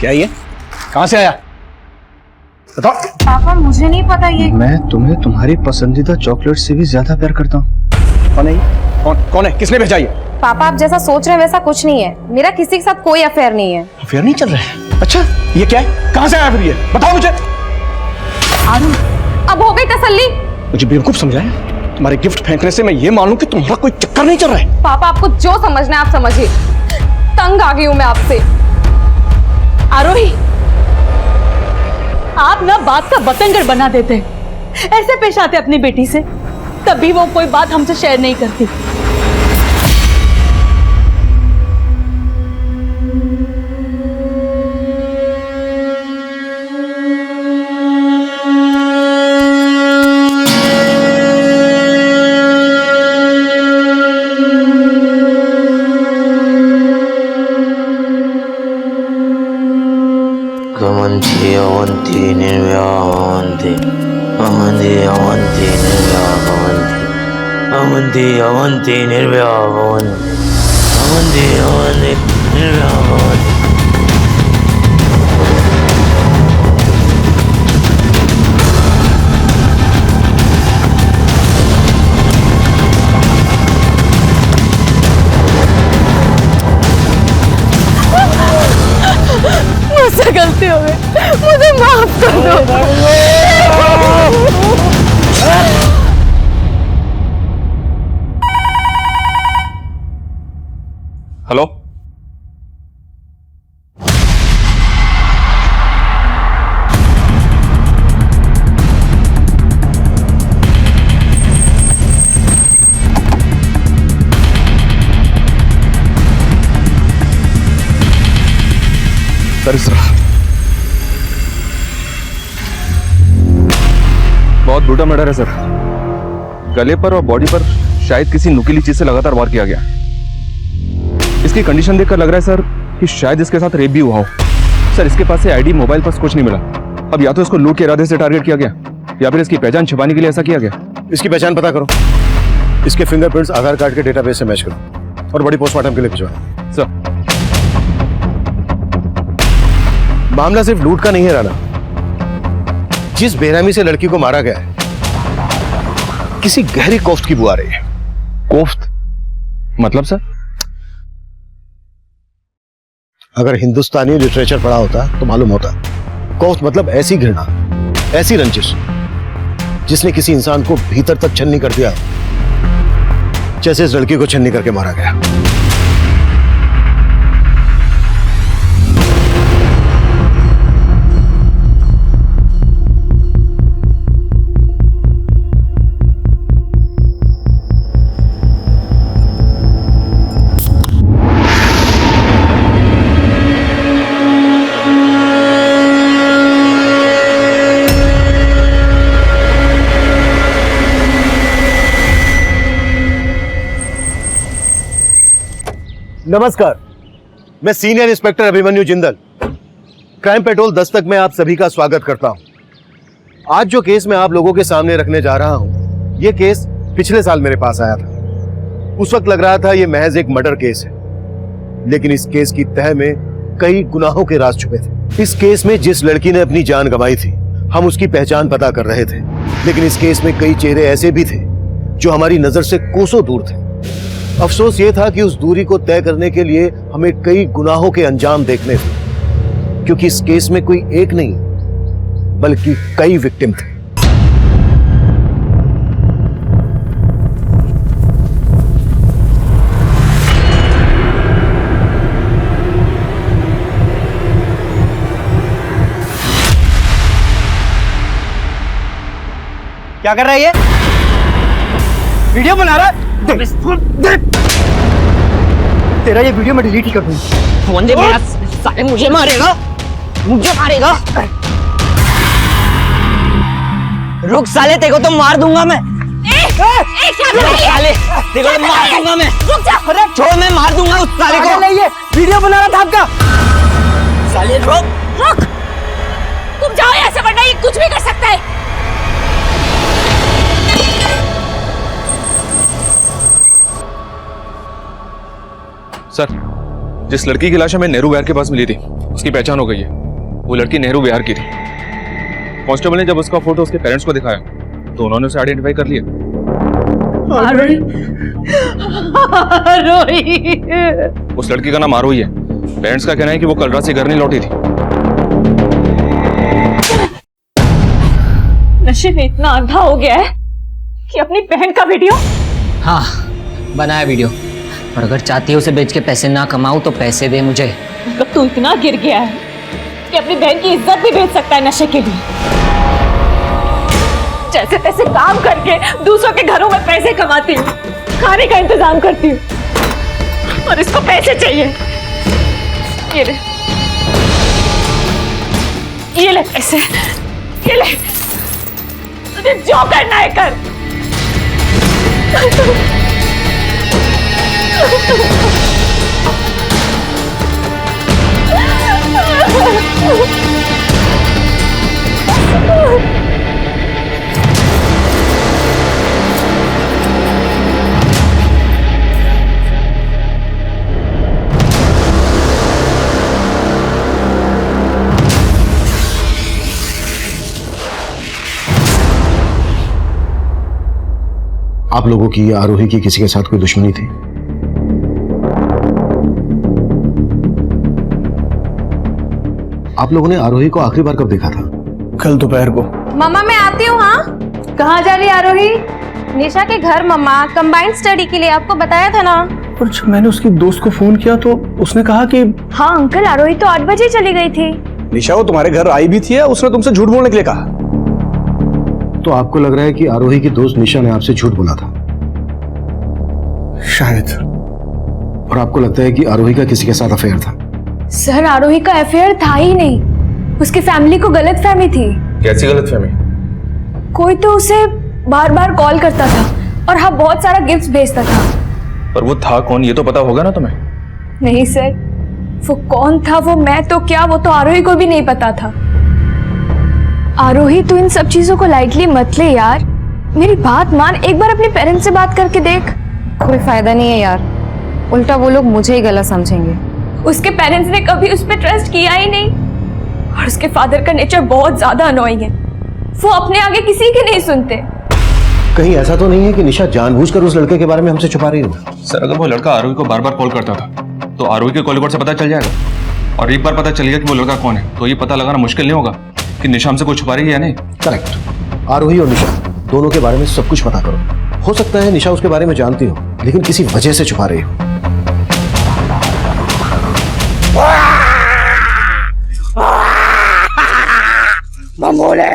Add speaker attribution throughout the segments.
Speaker 1: क्या ये? कहां से आया? बताओ।
Speaker 2: पापा मुझे नहीं पता ये।
Speaker 1: मैं तुम्हें तुम्हारी पसंदीदा चॉकलेट से भी ज्यादा प्यार करता हूँ। कौन है ये? कौन है? किसने भेजा ये?
Speaker 2: पापा आप जैसा सोच रहे हैं वैसा कुछ नहीं है। मेरा किसी के साथ कोई अफेयर नहीं है।
Speaker 1: अफेयर नहीं चल रहा है? अच्छा, ये क्या है? कहां से आया फिर ये? बताओ मुझे।
Speaker 2: आरू, अब हो गई तसल्ली?
Speaker 1: मुझे बेवकूफ समझा है? तुम्हारे गिफ्ट फेंकने से मैं ये मान लूं कि तुम्हारा कोई चक्कर नहीं चल रहा है।
Speaker 2: पापा आपको जो समझना है आप समझिए। तंग आ गई हूं मैं आपसे।
Speaker 3: आरोही, आप ना बात का बतंगड़ बना देते हैं। ऐसे पेश आते अपनी बेटी से, तभी वो कोई बात हमसे शेयर नहीं करती।
Speaker 4: Avanti nirvyanti, avanti avanti nirvyanti, avanti avanti nirvyanti, avanti avanti nirvyanti.
Speaker 3: मुझसे गलती हो गई, मुझे माफ कर दो।
Speaker 5: हेलो,
Speaker 1: सर इस तरह
Speaker 5: बहुत ब्रूटल मर्डर है सर। गले पर और बॉडी पर शायद किसी नुकीली चीज से लगातार वार किया गया। इसकी कंडीशन देखकर लग रहा है सर कि शायद इसके साथ रेप भी हुआ हो। सर इसके पास से आईडी, मोबाइल, पर्स कुछ नहीं मिला। अब या तो इसको लूट के इरादे से टारगेट किया गया या फिर इसकी पहचान छिपाने के लिए ऐसा किया गया।
Speaker 6: इसकी पहचान पता करो, इसके फिंगरप्रिंट्स आधार कार्ड के डेटाबेस से मैच करो और बड़ी पोस्टमार्टम के लिए भिजवाओ।
Speaker 5: सर
Speaker 6: मामला सिर्फ लूट का नहीं है राणा। जिस बेरहमी से लड़की को मारा गया है, किसी गहरी कोफ्त की बुआ रही है।
Speaker 5: कोफ्त मतलब सर?
Speaker 6: अगर हिंदुस्तानी लिटरेचर पढ़ा होता तो मालूम होता। कोफ्त मतलब ऐसी घृणा, ऐसी रंजिश जिसने किसी इंसान को भीतर तक छन्नी कर दिया, जैसे इस लड़की को छन्नी करके मारा गया। नमस्कार, मैं senior inspector Abhimanyu Jindal, crime petrol Dastak में आप सभी का स्वागत करता हूं। आज जो केस मैं आप लोगों के सामने रखने जा रहा हूं, यह केस पिछले साल मेरे पास आया था। उस वक्त लग रहा था यह महज एक मर्डर केस है, लेकिन इस केस की तह में कई गुनाहों के राज छुपे थे। इस केस में जिस लड़की ने अपनी जान गंवाई थी, हम उसकी पहचान पता कर रहे थे, लेकिन इस केस में कई चेहरे ऐसे भी थे जो हमारी नजर से कोसों दूर थे। अफसोस ये था कि उस दूरी को तय करने के लिए हमें कई गुनाहों के अंजाम देखने थे, क्योंकि इस केस में कोई एक नहीं बल्कि कई विक्टिम थे।
Speaker 7: क्या कर रहा है ये? वीडियो बना रहा है? तेरा ये वीडियो मैं डिलीट ही कर दूंगा।
Speaker 4: फोन दे मेरा, साले मुझे मारेगा, मुझे मारेगा। रुक साले, तेरे को तो मार दूंगा मैं। साले तेरे को तो मार दूंगा मैं। रुक जा, छोड़, मैं मार दूंगा उस साले को।
Speaker 7: नहीं, ये वीडियो बना रहा था आपका।
Speaker 4: साले रुक
Speaker 3: रुक, तुम जाओ यहाँ से वरना ये कुछ भी कर सकता है।
Speaker 5: सर, जिस लड़की की लाश हमें नेहरू वैर के पास मिली थी, उसकी पहचान हो गई है। वो लड़की नेहरू बिहार की थी। कांस्टेबल ने जब उसका फोटो उसके पेरेंट्स को दिखाया तो उन्होंने उसे आइडेंटिफाई कर लिया।
Speaker 3: आरोही, आरोही।
Speaker 5: उस लड़की का नाम आरोही है। पेरेंट्स का कहना है कि वो कल रात से घर नहीं लौटी थी।
Speaker 3: नशे में इतना अंधा हो गया है कि अपनी बहन का वीडियो।
Speaker 4: हाँ, बनाया वीडियो। और अगर चाहती है उसे बेच के पैसे ना कमाऊं तो पैसे दे मुझे।
Speaker 3: मतलब तू इतना गिर गया है कि अपनी बहन की इज्जत भी बेच सकता है नशे के लिए। जैसे तैसे काम करके दूसरों के घरों में पैसे कमाती हूँ, खाने का इंतजाम करती हूँ, और इसको पैसे चाहिए। ये ले पैसे, ये ले। तुझे जो करना है कर।
Speaker 6: आप लोगों की आरोही की किसी के साथ कोई दुश्मनी थी? आप लोगों ने आरोही को आखिरी बार कब देखा था?
Speaker 1: कल दोपहर को।
Speaker 2: मम्मा मैं आती हूँ। हाँ,
Speaker 3: कहाँ जा रही है आरोही?
Speaker 2: निशा के घर मम्मा, कंबाइंड स्टडी के लिए। आपको बताया था ना।
Speaker 1: पर जब मैंने उसकी दोस्त को फोन किया तो उसने कहा कि
Speaker 3: हाँ अंकल, आरोही तो 8 बजे चली गई थी।
Speaker 1: निशा वो तुम्हारे घर आई भी थी या उसने तुमसे झूठ बोलने के लिए कहा?
Speaker 6: तो आपको लग रहा है कि आरोही की दोस्त निशा ने आपसे झूठ बोला था?
Speaker 1: शायद।
Speaker 6: और आपको लगता है कि आरोही का किसी के साथ अफेयर था?
Speaker 3: सर, आरोही का अफेयर था ही नहीं। उसकी फैमिली को गलतफहमी थी।
Speaker 5: कैसी गलतफहमी?
Speaker 3: कोई तो उसे बार बार कॉल करता था और हाँ बहुत सारा गिफ्ट भेजता था।
Speaker 5: पर वो था कौन ये तो पता होगा ना तुम्हें?
Speaker 3: नहीं सर, वो कौन था वो मैं तो क्या, वो तो आरोही को भी नहीं पता था। आरोही तू इन सब चीजों को लाइटली मत ले यार। मेरी बात मान, एक बार अपने पेरेंट्स से बात करके देख।
Speaker 2: कोई फायदा नहीं है यार, उल्टा वो लोग मुझे ही गलत समझेंगे।
Speaker 3: उसके पेरेंट्स ने कभी उस पर ट्रस्ट किया ही नहीं, और उसके फादर का नेचर बहुत ज्यादा अनोइंग है। वो अपने आगे किसी के नहीं सुनते।
Speaker 6: कहीं ऐसा तो नहीं है कि निशा जानबूझकर उस लड़के के बारे में हमसे छुपा रही हो?
Speaker 5: सर अगर वो लड़का आरोही को बार बार कॉल करता था तो आरोही के कॉल रिकॉर्ड से पता चल जाएगा। और एक बार पता चल गया कि वो लड़का कौन है तो ये पता लगाना मुश्किल नहीं होगा कि निशा हमसे कुछ छुपा रही है या नहीं।
Speaker 6: करेक्ट। आरोही और निशा दोनों के बारे में सब कुछ पता करो। हो सकता है निशा उसके बारे में जानती हो लेकिन किसी वजह से छुपा रही हो।
Speaker 7: बम्बोले,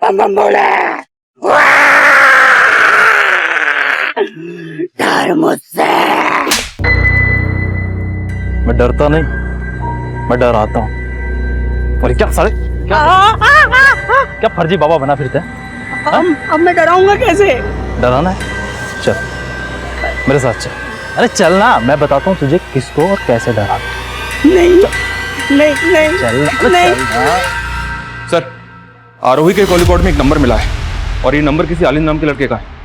Speaker 7: बम्बोले, डर मुझसे।
Speaker 1: मैं डरता नहीं, मैं डराता हूँ। और क्या साले क्या फर्जी बाबा बना फिरते हैं?
Speaker 7: अब मैं डराऊंगा कैसे?
Speaker 1: डराना है? चल मेरे साथ चल। अरे चल ना, मैं बताता हूँ तुझे किसको और कैसे डराना।
Speaker 7: नहीं नहीं नहीं
Speaker 1: चल
Speaker 7: नहीं।
Speaker 5: सर आरोही के कॉल रिकॉर्ड में एक नंबर मिला है और ये नंबर किसी आलिंद नाम के लड़के का है।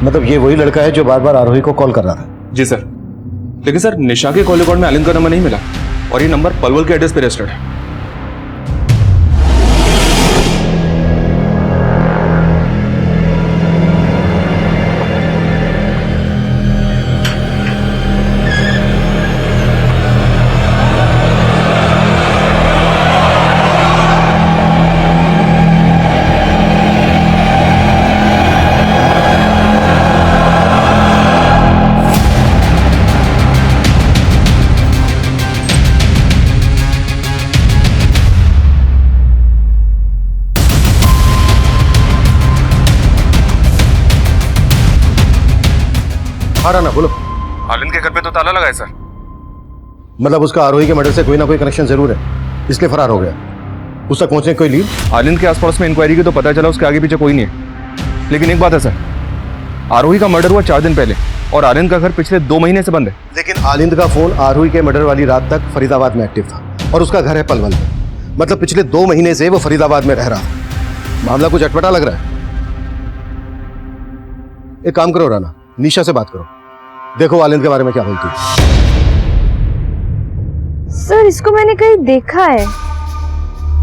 Speaker 6: मतलब ये वही लड़का है जो बार बार आरोही को कॉल कर रहा था?
Speaker 5: जी सर। लेकिन सर निशा के कॉल रिकॉर्ड में आलिंद का नंबर नहीं मिला और ये नंबर पलवल के एड्रेस पे रजिस्टर्ड है।
Speaker 6: हाँ राना बोलो।
Speaker 5: आलिंद के घर पे तो ताला लगा है सर।
Speaker 6: मतलब उसका आरोही के मर्डर से कोई ना कोई कनेक्शन जरूर है, इसलिए फरार हो गया। उस तक पहुंचने की कोई लीड?
Speaker 5: आलिंद के आसपास में इंक्वायरी की तो पता चला उसके आगे पीछे कोई नहीं है। लेकिन एक बात है सर, आरोही का मर्डर हुआ 4 दिन पहले और आलिंद का घर पिछले 2 महीने से बंद है।
Speaker 6: लेकिन आलिंद का फोन आरोही के मर्डर वाली रात तक फरीदाबाद में एक्टिव था और उसका घर है पलवल में। मतलब पिछले 2 महीने से वो फरीदाबाद में रह रहा था। मामला कुछ अटपटा लग रहा है। एक काम करो राना, निशा से बात करो, देखो आलिंद के बारे में क्या बोलती है।
Speaker 2: सर इसको मैंने कहीं देखा है,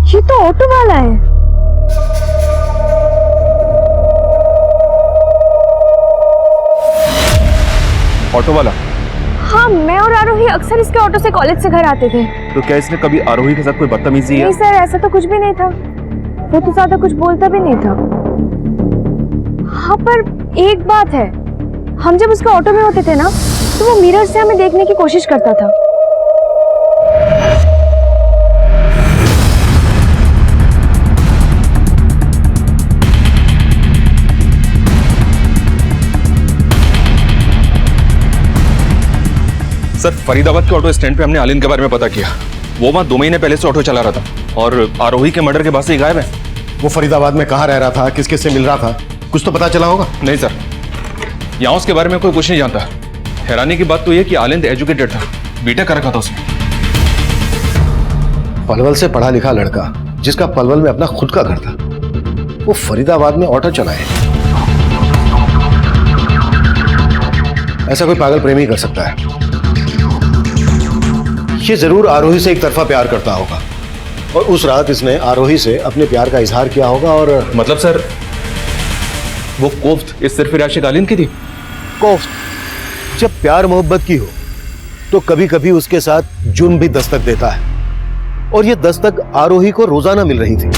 Speaker 2: ये तो ऑटो वाला है।
Speaker 5: ऑटो वाला?
Speaker 2: हाँ, मैं और आरोही अक्सर इसके ऑटो से कॉलेज से घर आते थे।
Speaker 5: तो क्या इसने कभी आरोही के साथ कोई बदतमीजी
Speaker 2: नहीं सर, ऐसा तो कुछ भी नहीं था, वो तो ज्यादा कुछ बोलता भी नहीं था। हाँ पर एक बात है, हम जब उसके ऑटो में होते थे ना, तो वो मिरर से हमें देखने की कोशिश करता था।
Speaker 5: सर, फरीदाबाद के ऑटो स्टैंड पे हमने आलिन के बारे में पता किया। वो वहाँ 2 महीने पहले से ऑटो चला रहा था और आरोही के मर्डर के बाद से ही गायब है।
Speaker 6: वो फरीदाबाद में कहाँ रह रहा था, किस किस से मिल रहा था, कुछ तो पता चला होगा?
Speaker 5: नहीं सर, यहाँ उसके बारे में कोई कुछ नहीं जानता। हैरानी की बात तो ये कि आलिंद एजुकेटेड था, बीटेक कर रखा था उसने।
Speaker 6: पलवल से पढ़ा लिखा लड़का जिसका पलवल में अपना खुद का घर था, वो फरीदाबाद में ऑटो चलाए, ऐसा कोई पागल प्रेमी कर सकता है? ये जरूर आरोही से एक तरफा प्यार करता होगा और उस रात इसने आरोही से अपने प्यार का इजहार किया होगा। और
Speaker 5: मतलब सर, वो कोफ्त इस सिर्फ आशिक आलिंद की थी?
Speaker 6: कोफ्त जब प्यार मोहब्बत की हो तो कभी कभी उसके साथ जुर्म भी दस्तक देता है, और ये दस्तक आरोही को रोजाना मिल रही थी।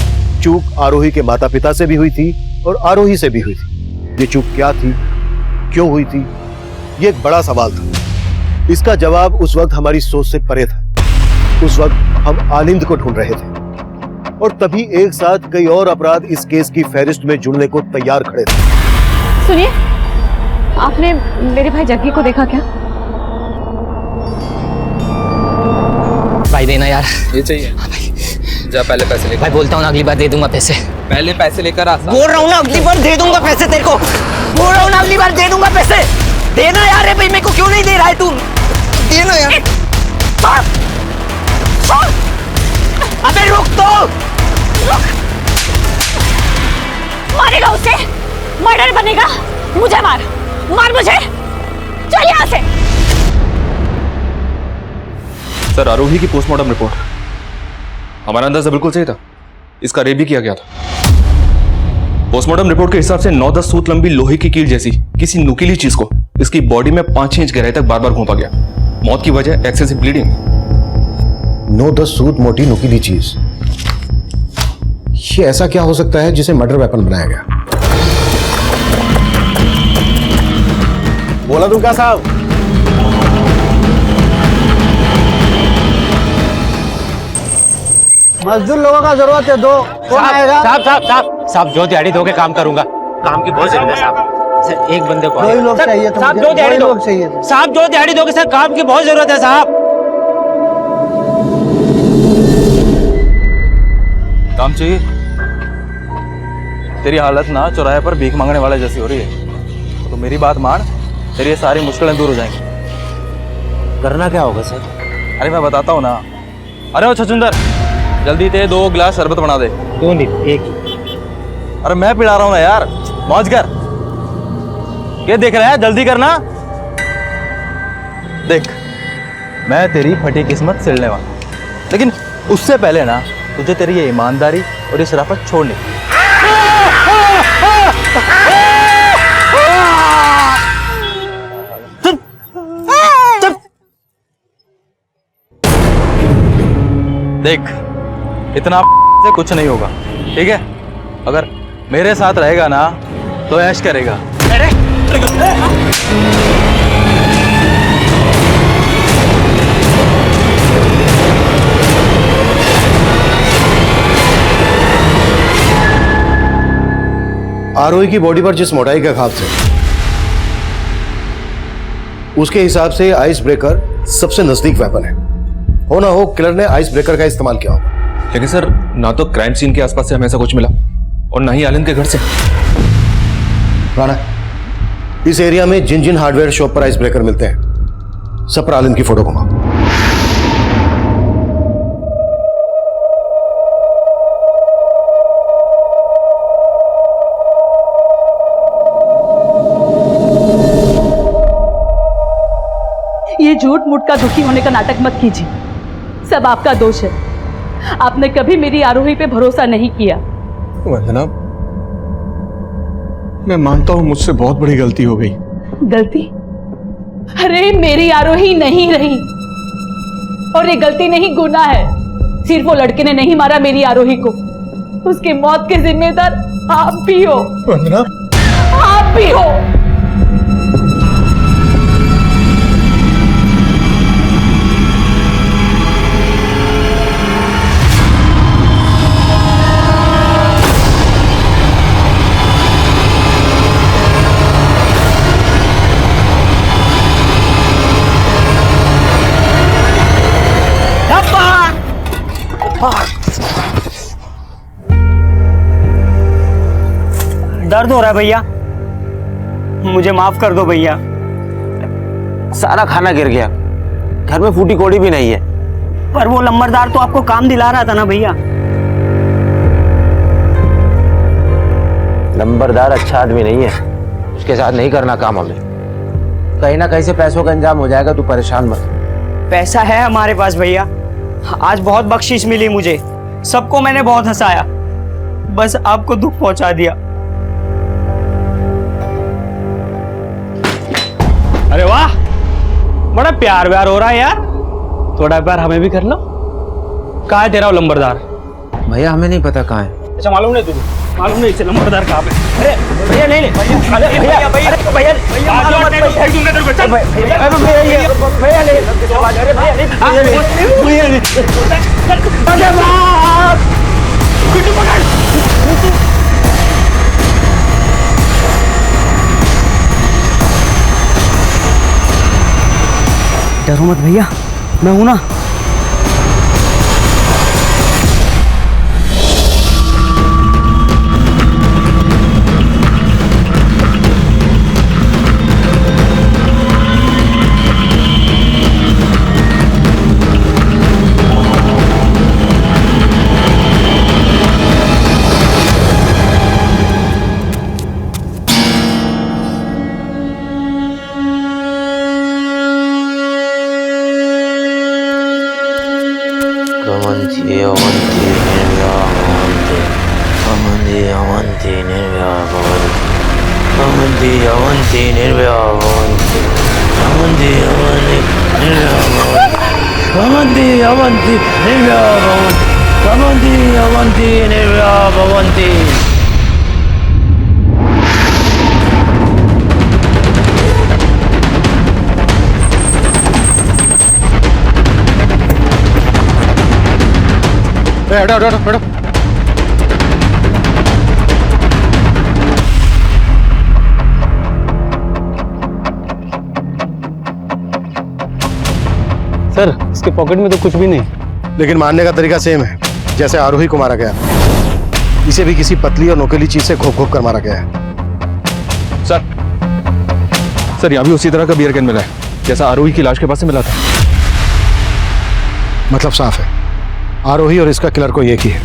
Speaker 6: चूक आरोही के माता पिता से भी हुई थी और आरोही से भी हुई थी। ये चूक क्या थी, क्यों हुई थी, ये एक बड़ा सवाल था। इसका जवाब उस वक्त हमारी सोच से परे था। उस वक्त हम आलिंद को ढूंढ रहे थे और तभी एक साथ कई और अपराध इस केस की फहरिस्त में जुड़ने को तैयार खड़े थे।
Speaker 2: सुनिए, आपने मेरे भाई जग्गी को देखा क्या?
Speaker 4: भाई देना यार।
Speaker 8: ये चाहिए? जा पहले पैसे लेकर।
Speaker 4: भाई बोलता हूँ ना, अगली बार दे दूंगा पैसे।
Speaker 8: पहले पैसे लेकर आ।
Speaker 4: बोल रहा हूँ ना, अगली बार दे दूंगा पैसे तेरे को। बोल रहा हूँ ना, अगली बार दे दूंगा पैसे। देना यार। भाई मेरे को क्यों नहीं दे रहा है तू? देना यार। अबे रुक तो।
Speaker 3: मारेगा उसे, मर्डर बनेगा। मुझे मार, मार मुझे, चल यहाँ से।
Speaker 5: सर, आरोही की पोस्टमार्टम रिपोर्ट, हमारा अंदाजा बिल्कुल सही था, इसका रेप भी किया गया था। पोस्टमार्टम रिपोर्ट के हिसाब से 9-10 सूत लंबी लोहे की कील जैसी किसी नुकीली चीज को इसकी बॉडी में 5-6 इंच गहराई तक बार बार घोंपा गया। मौत की वजह एक्सेसिव ब्लीडिंग।
Speaker 6: 9-10 सूत मोटी नुकीली चीज, ये ऐसा क्या हो सकता है जिसे मर्डर वेपन बनाया गया? बोला तुम क्या साहब?
Speaker 7: मजदूर लोगों का जरूरत है, दो कौन आएगा?
Speaker 9: साहब जो दिहाड़ी दोगे काम करूंगा। काम की बहुत जरूरत है साहब। सर एक बंदे को
Speaker 7: 2 लोग चाहिए थे।
Speaker 9: साहब, 2 दिहाड़ी दो। साहब 2 दिहाड़ी दोगे सर, काम की बहुत जरूरत है साहब।
Speaker 1: काम चाहिए? तेरी हालत ना चौराहे पर भीख मांगने वाले जैसी हो रही है, तो मेरी बात मान, तेरी ये सारी मुश्किलें दूर हो जाएंगी।
Speaker 9: करना क्या होगा सर?
Speaker 1: अरे मैं बताता हूँ ना। अरे ओ छछुंदर, जल्दी ते 2 गिलास शरबत बना दे।
Speaker 9: 2 नहीं, 1।
Speaker 1: अरे मैं पिला रहा हूँ ना यार, मौज कर। ये देख रहा है, जल्दी करना। देख, मैं तेरी फटी किस्मत सिलने वाला हूं, लेकिन उससे पहले ना तुझे तेरी ये ईमानदारी और ये शराफत छोड़नी। देख, इतना से कुछ नहीं होगा, ठीक है? अगर मेरे साथ रहेगा ना तो ऐश करेगा।
Speaker 6: आरोही की बॉडी पर जिस मोटाई का घाव थे, उसके हिसाब से आइस ब्रेकर सबसे नजदीक वेपन है। हो ना हो किलर ने आइस ब्रेकर का इस्तेमाल किया होगा।
Speaker 5: लेकिन सर, ना तो क्राइम सीन के आसपास से हमें ऐसा कुछ मिला और ना ही आलिंद के घर से।
Speaker 6: राणा, इस एरिया में जिन जिन हार्डवेयर शॉप पर आइस ब्रेकर मिलते हैं, सब पर आलिंद की फोटो घुमाओ।
Speaker 10: ये झूठ मूठ का दुखी होने का नाटक मत कीजिए। सब आपका दोष है। आपने कभी मेरी आरोही पे भरोसा नहीं किया।
Speaker 6: वंदना, मैं मानता हूँ मुझसे बहुत बड़ी गलती हो गई।
Speaker 10: गलती? अरे मेरी आरोही नहीं रही, और ये गलती नहीं गुनाह है। सिर्फ वो लड़के ने नहीं मारा मेरी आरोही को, उसकी मौत के जिम्मेदार आप भी हो।
Speaker 6: वंदना,
Speaker 10: आप भी हो।
Speaker 7: दर्द हो रहा है भैया, मुझे माफ कर दो भैया।
Speaker 9: सारा खाना गिर गया, घर में फूटी कोड़ी भी नहीं है।
Speaker 7: पर वो लंबरदार तो आपको काम दिला रहा था ना भैया।
Speaker 9: नंबरदार अच्छा आदमी नहीं है, उसके साथ नहीं करना काम हमें। कहीं ना कहीं से पैसों का इंतजाम हो जाएगा, तू परेशान मत।
Speaker 7: पैसा है हमारे पास भैया, आज बहुत बख्शिश मिली मुझे, सबको मैंने बहुत हंसाया, बस आपको दुख पहुंचा दिया।
Speaker 11: अरे वाह, बड़ा प्यार व्यार हो रहा है यार, थोड़ा प्यार हमें भी कर लो। कहाँ है तेरा वो लंबरदार?
Speaker 9: भैया हमें नहीं पता कहाँ है।
Speaker 11: अच्छा, मालूम नहीं तुझे? मालूम नहीं इसे लंबरदार कहाँ पे?
Speaker 7: अरे भैया नहीं भैया भैया भैया भैया डरो मत भैया, मैं हूं ना।
Speaker 6: हटो हटो हटो।
Speaker 11: सर, इसके पॉकेट में तो कुछ भी नहीं।
Speaker 6: लेकिन मारने का तरीका सेम है जैसे आरोही को मारा गया। इसे भी किसी पतली और नोकीली चीज से घोप घोप कर मारा गया है।
Speaker 5: सर यहाँ भी उसी तरह का बियर कैन मिला है जैसा आरोही की लाश के पास से मिला था।
Speaker 6: मतलब साफ है, आरोही और इसका किलर को एक ही है।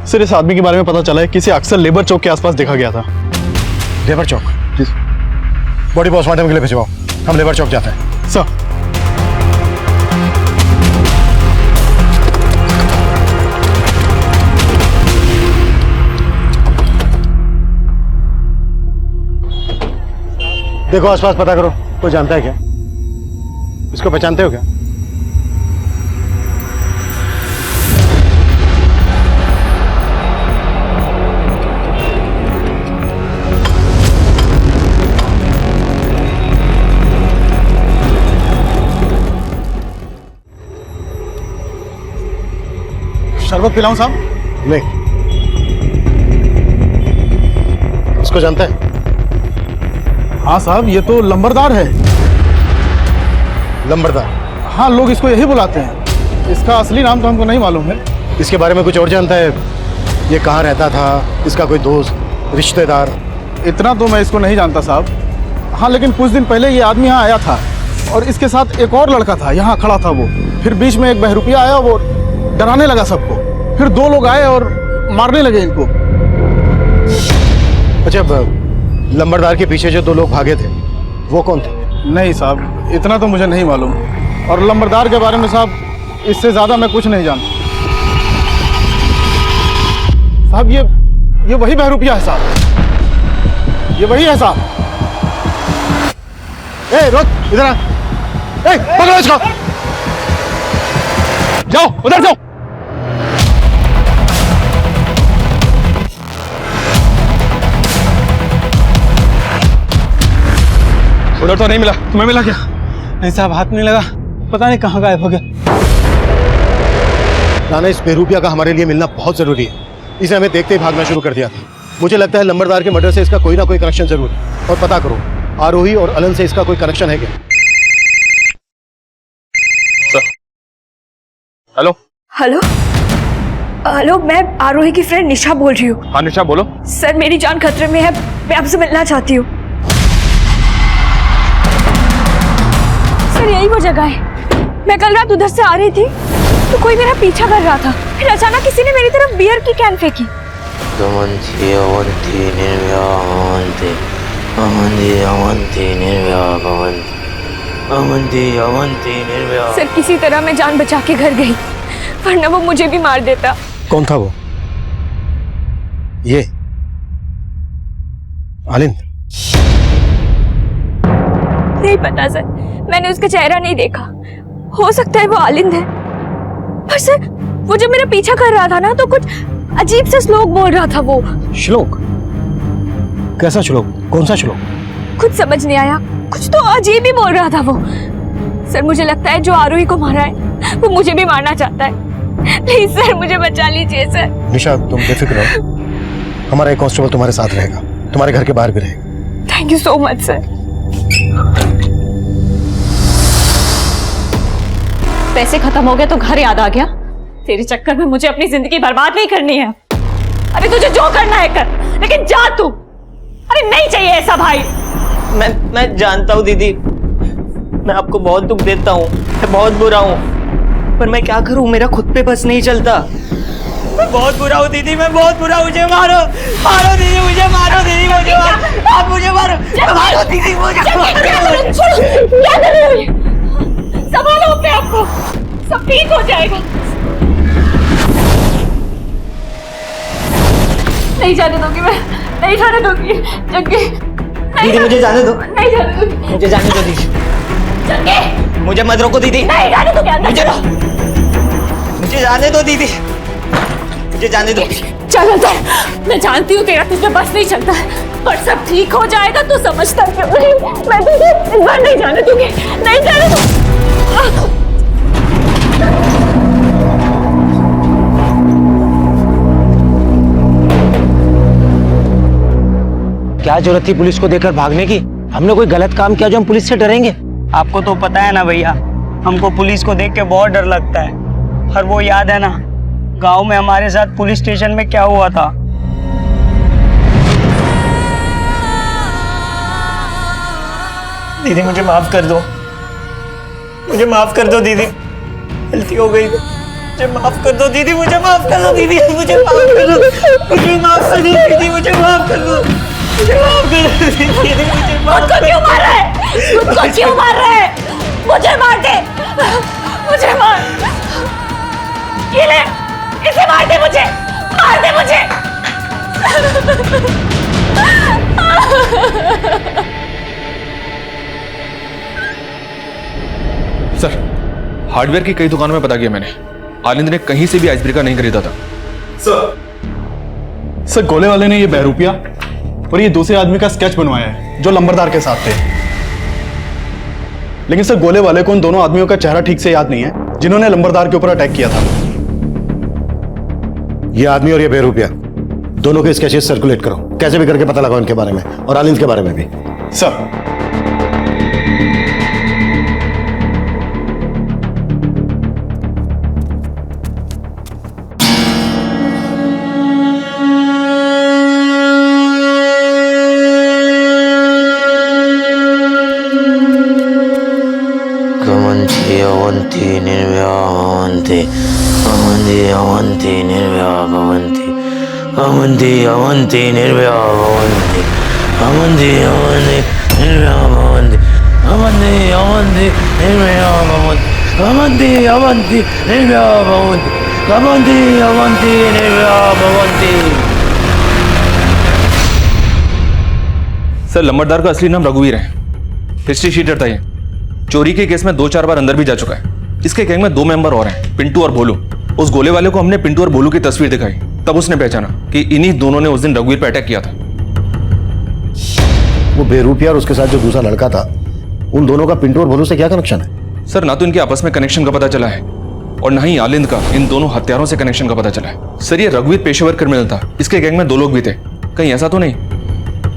Speaker 11: सर इस आदमी के बारे में पता चला है कि इसे अक्सर लेबर चौक के आसपास देखा गया था।
Speaker 6: लेबर चौक? बॉडी पोस्टमार्टम के लिए भिजवाओ, हम लेबर चौक जाते हैं।
Speaker 11: सर
Speaker 6: देखो आसपास पता करो, कोई जानता है क्या? इसको पहचानते हो क्या?
Speaker 11: शरबत पिलाऊं साहब?
Speaker 6: नहीं। इसको जानता है?
Speaker 11: हाँ साहब, ये तो लंबरदार है।
Speaker 6: लंबरदार?
Speaker 11: हाँ, लोग इसको यही बुलाते हैं। इसका असली नाम तो हमको नहीं मालूम है।
Speaker 6: इसके बारे में कुछ और जानता है? ये कहाँ रहता था? इसका कोई दोस्त, रिश्तेदार?
Speaker 11: इतना तो मैं इसको नहीं जानता साहब। हाँ, लेकिन कुछ दिन पहले ये आदमी यहाँ आया था और इसके साथ एक और लड़का था, यहाँ खड़ा था वो। फिर बीच में एक बहरूपिया आया, वो डराने लगा सबको। फिर दो लोग आए और मारने लगे इनको।
Speaker 6: अच्छा, लंबरदार के पीछे जो दो लोग भागे थे वो कौन थे?
Speaker 11: नहीं साहब, इतना तो मुझे नहीं मालूम। और लंबरदार के बारे में साहब इससे ज्यादा मैं कुछ नहीं जानता साहब। ये वही बहरूपिया है साहब, ये वही है साहब। ए रोक, इधर आ। ए पकड़ो इसको, जाओ उधर जाओ।
Speaker 5: उधर तो नहीं मिला, तुम्हें मिला क्या?
Speaker 11: नहीं साहब, हाथ नहीं लगा, पता नहीं कहाँ गायब हो गया।
Speaker 6: नाना, इस बहरूपिया का हमारे लिए मिलना बहुत जरूरी है। इसे हमें देखते ही भागना शुरू कर दिया था। मुझे लगता है लंबरदार के मर्डर से इसका कोई ना कोई कनेक्शन जरूर है। और पता करो, आरोही और अलन से इसका कोई कनेक्शन है क्या?
Speaker 5: हेलो
Speaker 3: हेलो हेलो, मैं आरोही की फ्रेंड निशा बोल रही हूँ।
Speaker 5: हाँ निशा बोलो।
Speaker 3: सर, मेरी जान खतरे में है, मैं आपसे मिलना चाहती हूँ। सर, यही वो जगह है। मैं कल रात उधर से आ रही थी तो कोई मेरा पीछा कर रहा था, फिर अचानक किसी ने मेरी तरफ बियर की कैन फेंकी। सर, किसी तरह मैं जान बचा के घर गई, वरना वो मुझे भी मार देता।
Speaker 6: कौन था वो? ये आलिंद?
Speaker 3: नहीं पता सर, मैंने उसका चेहरा नहीं देखा। हो सकता है वो आलिंद है, पर सर वो जब मेरा पीछा कर रहा था ना तो कुछ अजीब सा श्लोक बोल रहा था। वो
Speaker 6: श्लोक? कैसा श्लोक? कौन सा श्लोक?
Speaker 3: कुछ समझ नहीं आया, कुछ तो अजीब ही बोल रहा था वो। सर, मुझे लगता है जो आरोही को मारा है वो मुझे भी मारना चाहता है। प्लीज सर, मुझे बचा लीजिए सर।
Speaker 6: निशा, तुम बेफिक्र रहो, हमारा एक कांस्टेबल तुम्हारे साथ रहेगा, तुम्हारे घर के बाहर भी रहेगा।
Speaker 3: Thank you so much sir.
Speaker 10: पैसे खत्म हो गए तो घर याद आ गया। तेरे चक्कर में मुझे अपनी जिंदगी बर्बाद नहीं करनी है। अरे तुझे जो करना है कर, लेकिन जा तू। अरे नहीं चाहिए ऐसा भाई।
Speaker 7: मैं जानता हूँ दीदी, मैं आपको बहुत दुख देता हूँ, मैं बहुत बुरा हूँ, पर मैं क्या करूँ, मेरा खुद पे बस नहीं चलता। मैं बहुत बुरा हूँ दीदी, मैं बहुत बुरा हूँ। मुझे मारो, मारो दीदी, मुझे मारो दीदी, मुझे मारो, आप मुझे मारो, मारो दीदी, मुझे मारो।
Speaker 10: क्या कर रही हो? संभालो अपने आप को, सब ठीक हो जाएगा। नहीं जाने दूंगी मैं, नहीं जाने दूंगी जग्गी।
Speaker 7: दीदी मुझे जाने दो,
Speaker 10: नहीं जाने दूंगी,
Speaker 7: मुझे जाने दो दीदी।
Speaker 10: जग्गी
Speaker 7: मुझे मत रोको दीदी।
Speaker 10: नहीं जाने दूंगी अंदर।
Speaker 7: मुझे जाने दो दीदी, मुझे जाने दो।
Speaker 10: चल अंदर, मैं जानती हूँ तेरा तुझे बस नहीं चलता, पर सब ठीक हो जाएगा। तू समझता क्यों नहीं? मैं तुझे इस बार नहीं जाने दूंगी, नहीं जाने दूंगी।
Speaker 9: क्या जरूरत थी पुलिस को देखकर भागने की? हमने कोई गलत काम किया जो हम पुलिस से डरेंगे?
Speaker 7: आपको तो पता है ना भैया, हमको पुलिस को देख के बहुत डर लगता है। और वो याद है ना, गांव में हमारे साथ पुलिस स्टेशन में क्या हुआ था? दीदी मुझे माफ कर दो, मुझे माफ कर दो दीदी, गलती हो गई तो मुझे माफ कर दो दीदी, मुझे माफ कर दो दीदी, मुझे माफ कर दो, मुझे माफ कर दो दीदी, मुझे माफ कर दो, मुझे माफ कर दो दीदी, मुझे माफ कर दो।
Speaker 10: क्यों मार रहा है? मुझको क्यों मार रहा है? मुझे मार दे, मुझे मार। ये ले, इसे मार दे, मुझे मार दे, मुझे।
Speaker 5: सर, हार्डवेयर की कई दुकानों में पता किया मैंने, आलिंद ने कहीं से भी आइस ब्रेकर नहीं खरीदा था।
Speaker 11: सर गोले वाले ने ये बहरूपिया और ये दूसरे आदमी का स्केच बनवाया है जो लंबरदार के साथ थे। लेकिन सर गोले वाले को उन दोनों आदमियों का चेहरा ठीक से याद नहीं है जिन्होंने लंबरदार के ऊपर अटैक किया था।
Speaker 6: ये आदमी और ये बहरूपिया दोनों के स्केचेस सर्कुलेट करो, कैसे भी करके पता लगाओ इनके बारे में और आलिंद के बारे में भी।
Speaker 11: सर
Speaker 9: अवंती निर्व्यावंती अवंती अवंती निर्व्यावंती अवंती अवंती निर्व्यावंती अवंती अवंती निर्व्यावंती अवंती अवंती निर्व्यावंती अवंती अवंती निर्भया भवन्ति अवंती अवंती निर्भया भवन्ति।
Speaker 5: सर लंबरदार का असली नाम रघुवीर है। हिस्ट्री शीटर था ये। चोरी के केस में 2-4 बार अंदर भी जा चुका है। इसके गैंग में 2 मेंबर और हैं, पिंटू और भोलू। उस गोले वाले को हमने पिंटू और भोलू की तस्वीर दिखाई, तब उसने पहचाना कि इन्हीं दोनों ने उस दिन रघुवीर पर अटैक किया था।
Speaker 6: वो बेरूपिया और उसके साथ जो दूसरा लड़का था, उन दोनों का पिंटू और भोलू से क्या कनेक्शन है?
Speaker 5: सर ना तो इनके आपस में कनेक्शन का पता चला है और ना ही आलिंद का इन दोनों हत्यारों से कनेक्शन का पता चला है। सर ये रघुवीर पेशेवर क्रिमिनल था। इसके गैंग में 2 लोग भी थे। कहीं ऐसा तो नहीं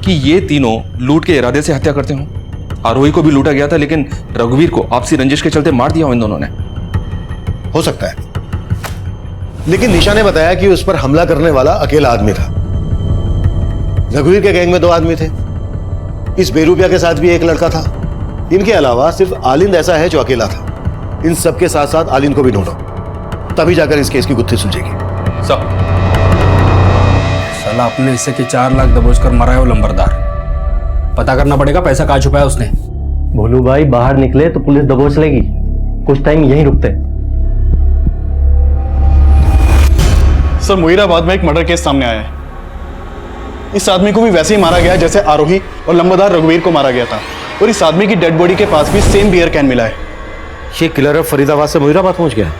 Speaker 5: कि ये तीनों लूट के इरादे से हत्या करते हों? आरोही को भी लूटा गया था, लेकिन रघुवीर को आपसी रंजिश के चलते मार दिया हो इन दोनों ने।
Speaker 6: हो सकता है, लेकिन निशा ने बताया कि उस पर हमला करने वाला अकेला आदमी था। रघुवीर के गैंग में 2 आदमी थे। इस बेरूपिया के साथ भी एक लड़का था। इनके अलावा सिर्फ आलिंद ऐसा है जो अकेला था। इन सबके साथ साथ आलिंद को भी ढूंढो, तभी जाकर इस केस की गुत्थी सुलझेगी।
Speaker 12: साला अपने हिस्से के 4 लाख दबोच कर मरा है वो लंबरदार। पता करना पड़ेगा पैसा कहाँ छुपाया उसने।
Speaker 13: भोलू भाई बाहर निकले तो पुलिस दबोच लेगी, कुछ टाइम यहीं रुकते।
Speaker 11: सर मुहीराबाद में एक मर्डर केस सामने आया है। इस आदमी को भी वैसे ही मारा गया जैसे आरोही और लंबरदार रघुवीर को मारा गया था, और इस आदमी की डेड बॉडी के पास भी सेम बियर कैन मिला है।
Speaker 6: ये किलर अब फरीदाबाद से मुहीराबाद पहुंच गया।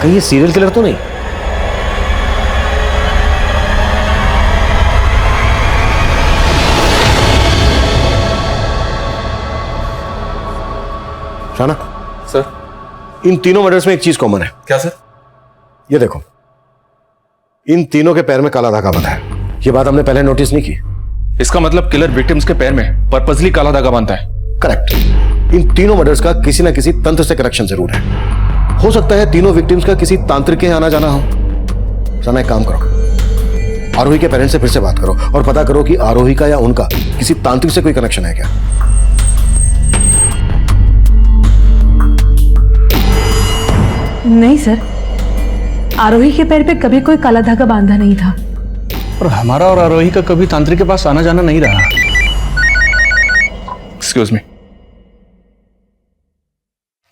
Speaker 6: कहीं ये सीरियल किलर तो नहीं? राणा
Speaker 5: सर,
Speaker 6: इन तीनों मर्डर्स में एक चीज कॉमन है।
Speaker 5: क्या सर?
Speaker 6: ये देखो, इन तीनों के पैर में काला धागा बंधा है। ये बात हमने पहले नोटिस नहीं की।
Speaker 5: इसका मतलब किलर विक्टिम्स के पैर में पर्पसली काला धागा बांधता है।
Speaker 6: करेक्ट। इन तीनों मर्डर्स का किसी ना किसी तंत्र से कनेक्शन जरूर है। हो सकता है तीनों विक्टिम्स का किसी तांत्रिक के आना जाना हो। राणा एक काम करो, आरोही के पेरेंट्स से फिर से बात करो और पता करो कि आरोही का या उनका किसी तांत्रिक से कोई कनेक्शन है क्या।
Speaker 10: नहीं सर, आरोही के पैर पे कभी कोई काला धागा बांधा नहीं था।
Speaker 12: और हमारा और आरोही का कभी तांत्रिक के पास आना जाना नहीं रहा।
Speaker 5: Excuse me.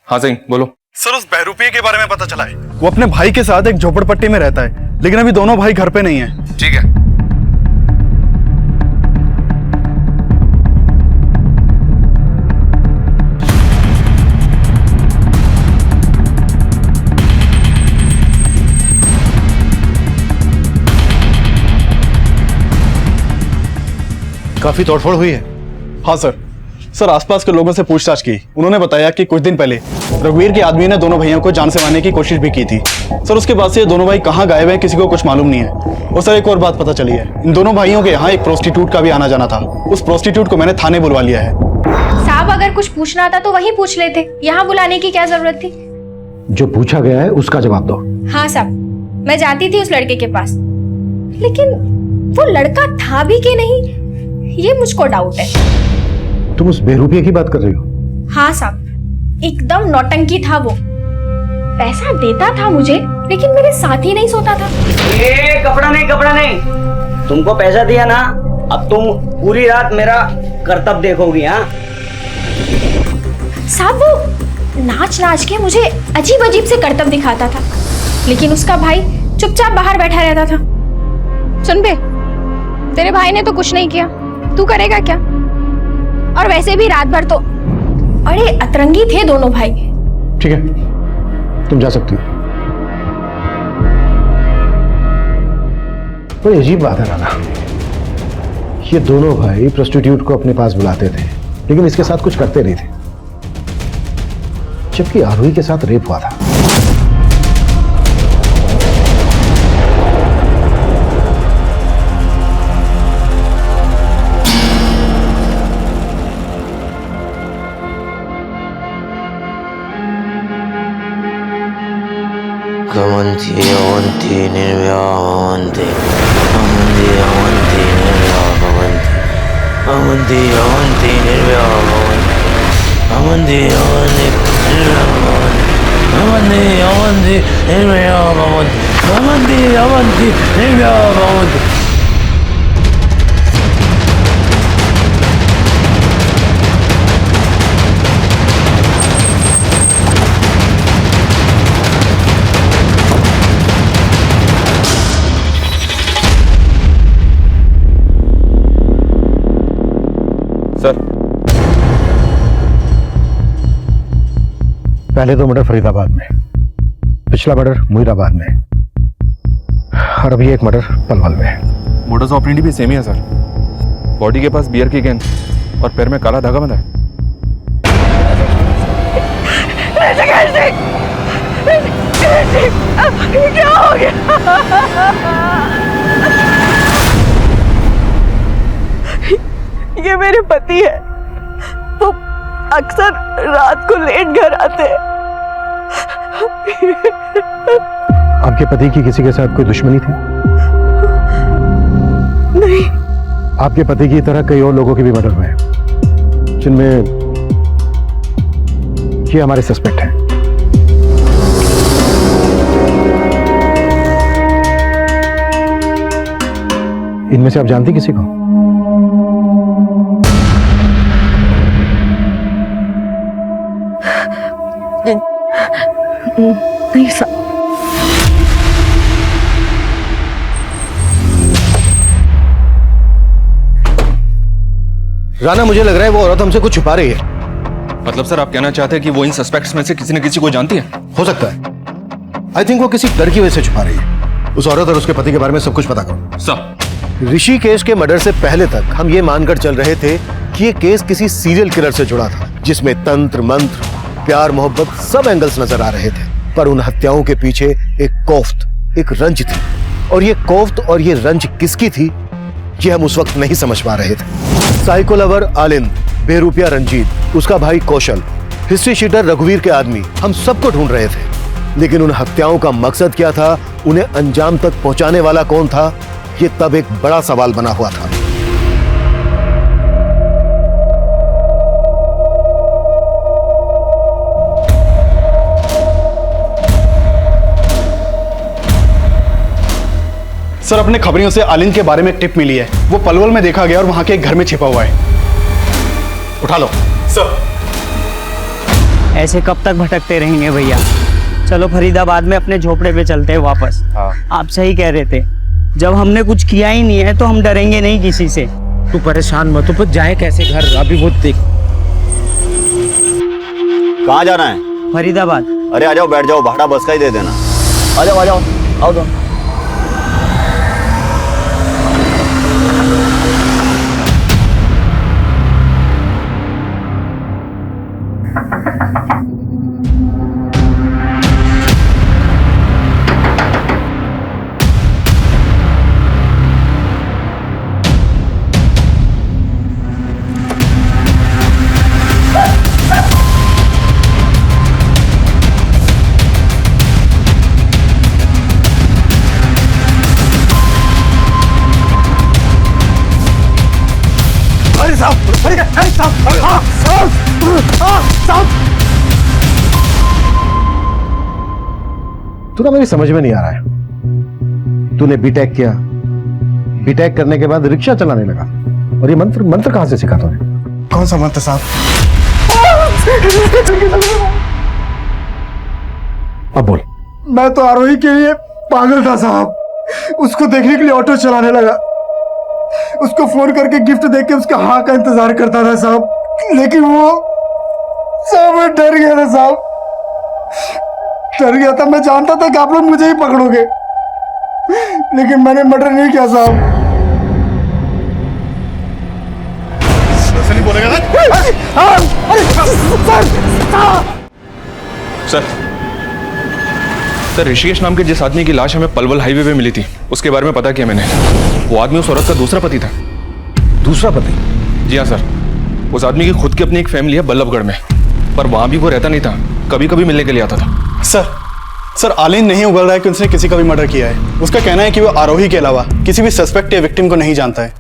Speaker 5: हाँ सिंह बोलो।
Speaker 11: सर उस बहरूपिये के बारे में पता चला है। वो अपने भाई के साथ एक झोपड़पट्टी में रहता है, लेकिन अभी दोनों भाई घर पे नहीं है।
Speaker 5: ठीक है।
Speaker 6: काफी तोड़फोड़ हुई है।
Speaker 11: हाँ सर। सर आसपास के लोगों से पूछताछ की, उन्होंने बताया कि कुछ दिन पहले रघुवीर के आदमी ने दोनों भाइयों को जान से मारने की कोशिश भी की थी। सर उसके बाद से ये दोनों भाई कहाँ गायब हैं किसी को कुछ मालूम नहीं है। और सर एक और बात पता चली है, इन दोनों भाइयों के यहाँ एक प्रोस्टिट्यूट का भी आना जाना था। उस प्रोस्टिट्यूट को मैंने थाने बुलवा लिया है।
Speaker 2: साहब अगर कुछ पूछना था तो वहीं पूछ लेते, यहाँ बुलाने की क्या जरूरत थी?
Speaker 6: जो पूछा गया है उसका जवाब दो।
Speaker 2: हाँ साहब, मैं जाती थी उस लड़के के पास, लेकिन वो लड़का था भी कि नहीं ये मुझको डाउट है।
Speaker 6: तुम उस बेरूपिये की बात कर रही हो?
Speaker 2: हाँ साहब, एकदम नौटंकी था वो। पैसा देता था मुझे, लेकिन मेरे साथ ही नहीं सोता था।
Speaker 7: ए, कपड़ा नहीं। तुमको पैसा दिया ना, अब तुम पूरी रात मेरा कर्तव्य देखोगी। हाँ
Speaker 2: साहब वो नाच नाच के मुझे अजीब अजीब से करतब दिखाता था, लेकिन उसका भाई चुपचाप बाहर बैठा रहता था। सुन बे, तेरे भाई ने तो कुछ नहीं किया, तू करेगा क्या? और वैसे भी रात भर तो अरे अतरंगी थे दोनों भाई।
Speaker 6: ठीक है, तुम जा सकती हो। बड़ी अजीब बात है राणा, ये दोनों भाई प्रोस्टिट्यूट को अपने पास बुलाते थे, लेकिन इसके साथ कुछ करते नहीं थे, जबकि आरोही के साथ रेप हुआ था।
Speaker 9: अवंती अवंती निर्भया भवन्ति अवंती निर्भया भवन्ति अवंती अवंती निर्भया भवन्ति अवंती अवंती निर्भया भवन्ति अवंती अवंती निर्भया भवन्ति अवंती अवंती निर्भया भवन्ति।
Speaker 6: पहले तो मर्डर फरीदाबाद में, पिछला मर्डर मुहीराबाद में, और अभी एक मर्डर पलवल में।
Speaker 5: मोडस ऑपरेंडी भी सेम ही है सर। बॉडी के पास बियर की कैन और पैर में काला धागा बंधा है।
Speaker 3: क्या हो गया? ये मेरे पति है। वो अक्सर रात को लेट घर आते हैं।
Speaker 6: आपके पति की किसी के साथ कोई दुश्मनी थी?
Speaker 3: नहीं।
Speaker 6: आपके पति की तरह कई और लोगों के भी मर्डर हुए हैं, जिनमें ये हमारे सस्पेक्ट हैं। इनमें से आप जानती किसी को?
Speaker 3: नहीं सर।
Speaker 6: राना, मुझे लग रहा है वो औरत हमसे कुछ छुपा रही है।
Speaker 5: मतलब सर आप कहना चाहते हैं कि वो इन सस्पेक्ट्स में से किसी न किसी को जानती है?
Speaker 6: हो सकता है। आई थिंक वो किसी डर की वजह से छुपा रही है। उस औरत और उसके पति के बारे में सब कुछ पता करो।
Speaker 5: सर,
Speaker 6: ऋषिकेश के मर्डर से पहले तक हम ये मानकर चल रहे थे कि ये केस किसी सीरियल किलर से जुड़ा था, जिसमें तंत्र मंत्र, प्यार मोहब्बत सब एंगल्स नजर आ रहे थे। पर उन हत्याओं के पीछे एक कोफ्त, एक रंज थी, और ये कोफ्त और ये रंज किसकी थी ये हम उस वक्त नहीं समझ पा रहे थे। साइको लवर आलिंद, बेरूपिया रंजीत, उसका भाई कौशल, हिस्ट्री शीटर रघुवीर के आदमी, हम सबको ढूंढ रहे थे। लेकिन उन हत्याओं का मकसद क्या था, उन्हें अंजाम तक पहुंचाने वाला कौन था, ये तब एक बड़ा सवाल बना हुआ था।
Speaker 11: सर, अपने खबरियों से आलिंद के बारे में एक टिप मिली है। वो पलवल में देखा गया और वहां के एक घर में छिपा हुआ है। उठा लो। सर,
Speaker 7: ऐसे कब तक भटकते रहेंगे भैया? चलो फरीदाबाद में अपने झोपड़े पे चलते हैं वापस। आप सही कह रहे थे, जब हमने कुछ किया ही नहीं है तो हम डरेंगे नहीं किसी से।
Speaker 9: तू परेशान मत हो, जाए कैसे घर, अभी वो देख।
Speaker 14: कहाँ जाना है?
Speaker 7: फरीदाबाद।
Speaker 14: अरे आ जाओ, बैठ जाओ, भाड़ा बस का ही दे देना। आ जाओ आ जाओ, आओ तो।
Speaker 6: तू ना मेरी समझ में नहीं आ रहा है। तूने बीटेक किया, बीटेक करने के बाद रिक्शा चलाने लगा, और ये मंत्र मंत्र कहां से सीखा तूने?
Speaker 11: कौन सा मंत्र साहब?
Speaker 6: अब बोल।
Speaker 11: मैं तो आरोही के लिए पागल था साहब। उसको देखने के लिए ऑटो चलाने लगा, उसको फोन करके गिफ्ट देके उसका हाँ का इंतजार करता था साहब। लेकिन वो साहब, मैं डर गया था साहब, डर गया था। मैं जानता था कि आप लोग मुझे ही पकड़ोगे, लेकिन मैंने मर्डर नहीं किया साहब।
Speaker 5: ऐसे नहीं बोलेगा ना? सर, ऋषिकेश नाम के जिस आदमी की लाश हमें पलवल हाईवे पे मिली थी, उसके बारे में पता किया मैंने। वो आदमी उस औरत का दूसरा पति था।
Speaker 6: दूसरा पति?
Speaker 5: जी हाँ सर। उस आदमी की खुद की अपनी एक फैमिली है बल्लभगढ़ में, पर वहां भी वो रहता नहीं था, कभी कभी मिलने के लिए आता था।
Speaker 11: सर, आलिंद नहीं उगल रहा है कि उसने किसी का भी मर्डर किया है। उसका कहना है कि वो आरोही के अलावा किसी भी सस्पेक्ट या विक्टिम को नहीं जानता है।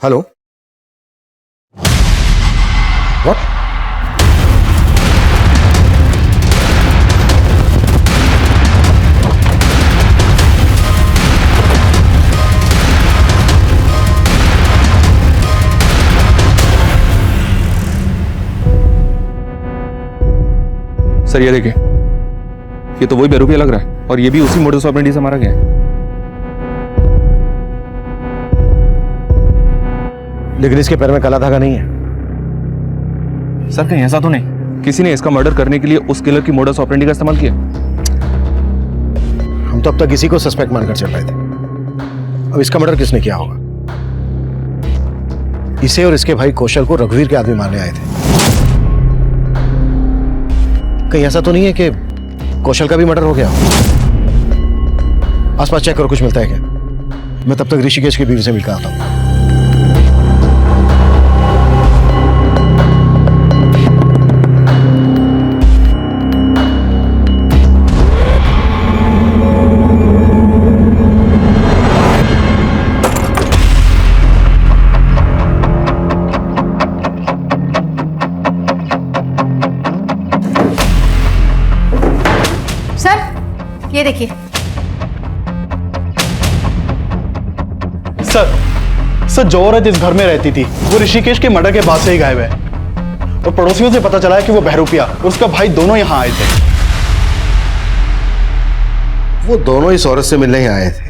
Speaker 6: Hello, what?
Speaker 5: सर ये देखिए, ये तो वही बेरूपिया लग रहा है, और ये भी उसी मोडस ऑपरेंडी से मारा गया है।
Speaker 6: लेकिन इसके पैर में काला धागा नहीं है।
Speaker 5: सर कहीं ऐसा तो नहीं किसी ने इसका मर्डर करने के लिए उस किलर की मोडस ऑपरेंडी का इस्तेमाल किया?
Speaker 6: हम तो अब तक इसी को सस्पेक्ट मानकर चल रहे थे। अब इसका मर्डर किसने किया होगा? इसे और इसके भाई कौशल को रघुवीर के आदमी मारने आए थे। कहीं ऐसा तो नहीं है कि कौशल का भी मर्डर हो गया? आसपास चेक करो, कुछ मिलता है क्या? मैं तब तक ऋषिकेश की बीवी से मिलकर आता हूं।
Speaker 10: सर ये देखिए।
Speaker 11: सर जो औरत इस घर में रहती थी वो ऋषिकेश के मर्डर के बाद से ही गायब है, और पड़ोसियों से पता चला है कि वो बहरूपिया और उसका भाई दोनों यहाँ आए थे।
Speaker 6: वो दोनों इस औरत से मिलने ही आए थे।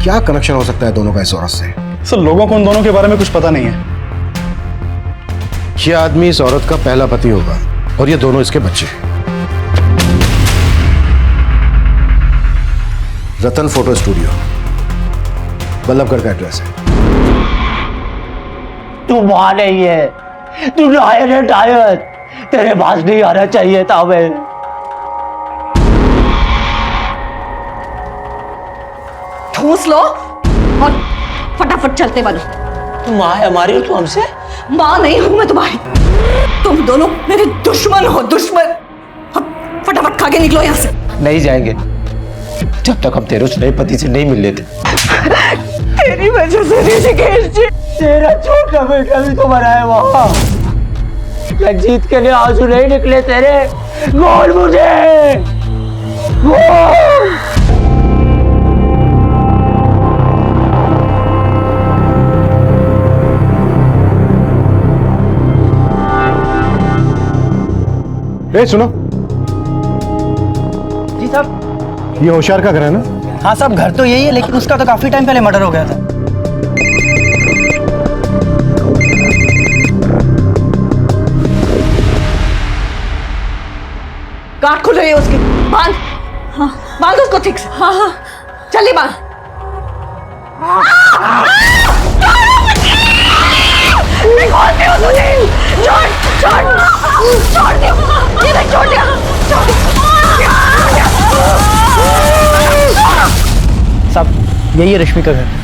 Speaker 6: क्या कनेक्शन हो सकता है दोनों का इस औरत से?
Speaker 11: सर लोगों को उन दोनों के बारे में कुछ पता नहीं है।
Speaker 6: ये आदमी इस औरत का पहला पति होगा और ये दोनों इसके बच्चे। रतन फोटो स्टूडियो, बल्लभगढ़ का एड्रेस है।
Speaker 4: तू वहां नहीं है, तू लायर है टायर। तेरे पास नहीं आना चाहिए था। मैं
Speaker 10: ठूस लो और फटाफट चलते बनो।
Speaker 4: तुम माँ है हमारी हो, तू हमसे?
Speaker 10: माँ नहीं हूं मैं तुम्हारी। तुम दोनों मेरे दुश्मन हो, दुश्मन। अब फटाफट खा के निकलो यहाँ से।
Speaker 9: नहीं जाएंगे जब तक हम तेरे उस नए पति से नहीं मिल लेते।
Speaker 4: तेरी वजह से ऋषिकेश जी, तेरा छोटा बेटा भी तो मरा है वहां। रंजीत के लिए आंसू नहीं निकले तेरे। बोल मुझे, बोल।
Speaker 6: ए सुनो
Speaker 7: जी साहब।
Speaker 6: ये होशियार का घर है ना?
Speaker 7: हाँ साहब, घर तो यही है, लेकिन उसका तो काफी टाइम पहले मर्डर हो गया था।
Speaker 10: गांठ खुल रही है उसकी। बांध, हाँ बांध उसको ठीक से। हाँ हाँ चलिए बांध। छोड़ दियो तुझे। छोड़ छोड़ छोड़ दियो। ये देख छोड़ दिया।
Speaker 7: साहब यही है रश्मि का घर।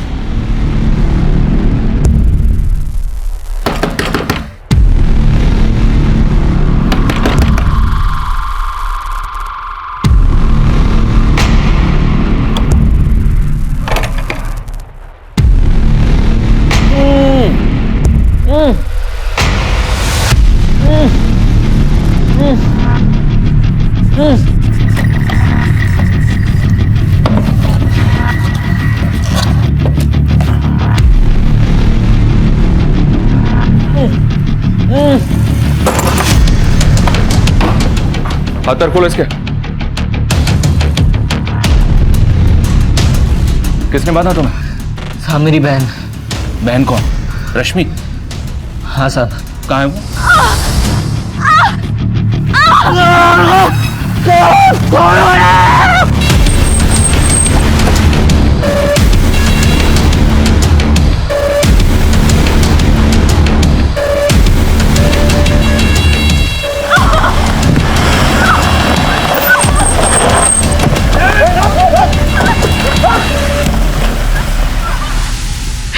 Speaker 5: हाथ खोलो इसके। किसने बांधा तुम्हें?
Speaker 7: साहब मेरी बहन।
Speaker 5: बहन कौन? रश्मि?
Speaker 7: हाँ साहब।
Speaker 5: कहाँ है वो?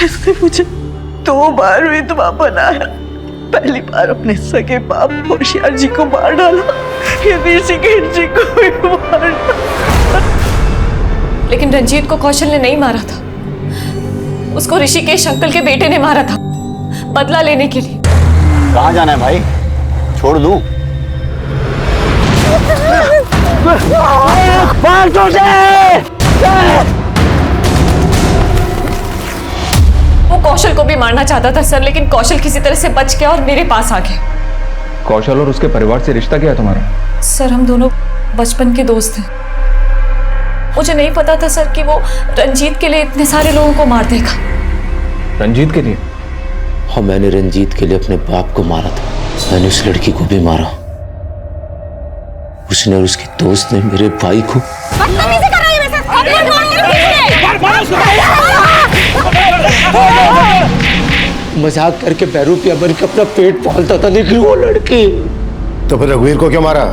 Speaker 10: इसने मुझे 2 बार विधवा बनाया। पहली बार अपने सगे बाप होशियार जी को मार डाला, फिर ऋषिकेश जी को भी मार डाला।
Speaker 3: लेकिन रंजीत को कौशल ने नहीं मारा था, उसको ऋषिकेश अंकल के बेटे ने मारा था, बदला लेने के लिए।
Speaker 14: कहाँ जाना है भाई? छोड़ दूं?
Speaker 3: वो कौशल को भी मारना चाहता था सर, लेकिन कौशल किसी तरह से बच गया और मेरे पास आ गया।
Speaker 5: कौशल और उसके परिवार से रिश्ता क्या है तुम्हारा?
Speaker 3: सर हम दोनों बचपन के दोस्त हैं। मुझे नहीं पता था सर कि वो रंजीत के लिए इतने सारे लोगों को मार देगा।
Speaker 5: रंजीत के लिए?
Speaker 9: हाँ मैंने रंजीत के लिए अपने बाप को मारा था। मैंने उस लड़की को भी मारा। उसने और उसके दोस्त ने मेरे भाई को मजाक करके बैरूपिया बन के अपना पेट पालता था, लेकिन वो लड़की।
Speaker 6: तो फिर रघुवीर को क्यों मारा?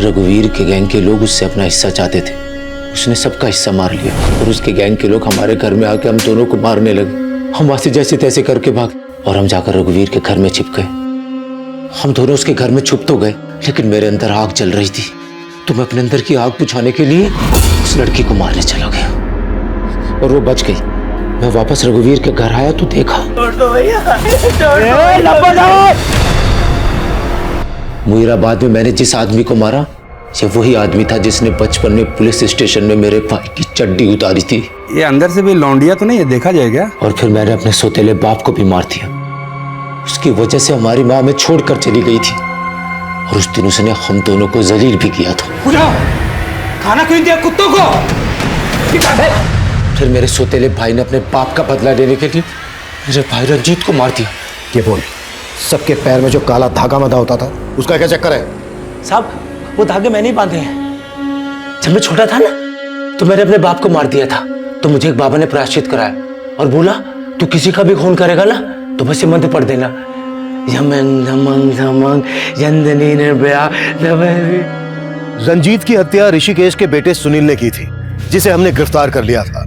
Speaker 9: रघुवीर के गैंग के लोग उससे अपना हिस्सा चाहते थे। उसने सबका हिस्सा मार लिया और उसके गैंग के लोग हमारे घर में आके हम दोनों को मारने लगे। हम वहां से जैसे तैसे करके भाग और हम जाकर रघुवीर के घर में छिप गए। हम दोनों उसके घर में छुप तो गए, लेकिन मेरे अंदर आग जल रही थी, तो मैं अपने अंदर की आग बुझाने के लिए उस लड़की को मारने चला गया और वो बच गई। मैं वापस रघुवीर के घर आया तो देखा मुईराबाद में मैंने जिस आदमी को मारा, ये वही आदमी था जिसने बचपन में पुलिस स्टेशन में मेरे भाई की चड्डी उतारी थी।
Speaker 12: ये अंदर से भी लौंडिया तो नहीं है, देखा जाएगा।
Speaker 9: और फिर मैंने अपने सौतेले बाप को भी मार दिया। उसकी वजह से हमारी माँ हमें छोड़कर चली गई थी और उस दिन उसने हम दोनों को जलील भी किया था।
Speaker 12: खाना क्यों दिया कुत्तों को?
Speaker 9: फिर मेरे सौतेले भाई ने अपने बाप का बदला लेने के लिए मेरे भाई रंजीत को मार दिया।
Speaker 6: ये बोल, सबके पैर में जो काला धागा बंधा होता था, उसका क्या चक्कर है?
Speaker 9: साहब, वो धागे मैंने ही बांधे हैं। जब मैं छोटा था ना, तो मैंने अपने बाप को मार दिया था, तो मुझे एक बाबा ने प्रायश्चित कराया और बोला तू किसी का भी खून करेगा ना तो बस ये मंत्र पढ़ देना, यमन धमंग धमंग यंदनी निर्भया।
Speaker 6: रंजीत की हत्या ऋषिकेश के बेटे सुनील ने की थी, जिसे हमने गिरफ्तार कर लिया था।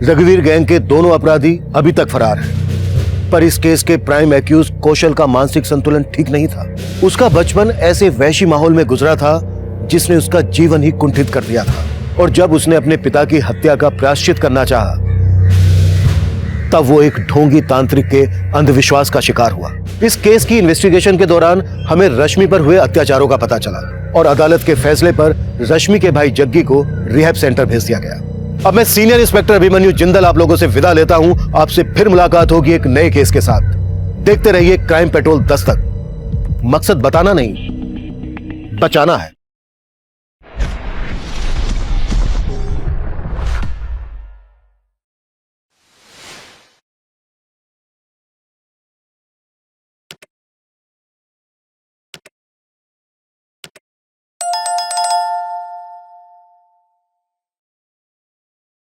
Speaker 6: रघुवीर गैंग के दोनों अपराधी अभी तक फरार हैं, पर इस केस के प्राइम एक्यूज कौशल का मानसिक संतुलन ठीक नहीं था। उसका बचपन ऐसे वैशी माहौल में गुजरा था जिसने उसका जीवन ही कुंठित कर दिया था, और जब उसने अपने पिता की हत्या का प्रायश्चित करना चाहा, तब वो एक ढोंगी तांत्रिक के अंधविश्वास का शिकार हुआ। इस केस की इन्वेस्टिगेशन के दौरान हमें रश्मि पर हुए अत्याचारों का पता चला और अदालत के फैसले पर रश्मि के भाई जग्गी को रिहैब सेंटर भेज दिया गया। अब मैं सीनियर इंस्पेक्टर अभिमन्यु जिंदल आप लोगों से विदा लेता हूं। आपसे फिर मुलाकात होगी एक नए केस के साथ। देखते रहिए क्राइम पेट्रोल दस्तक। मकसद बताना नहीं, बचाना है।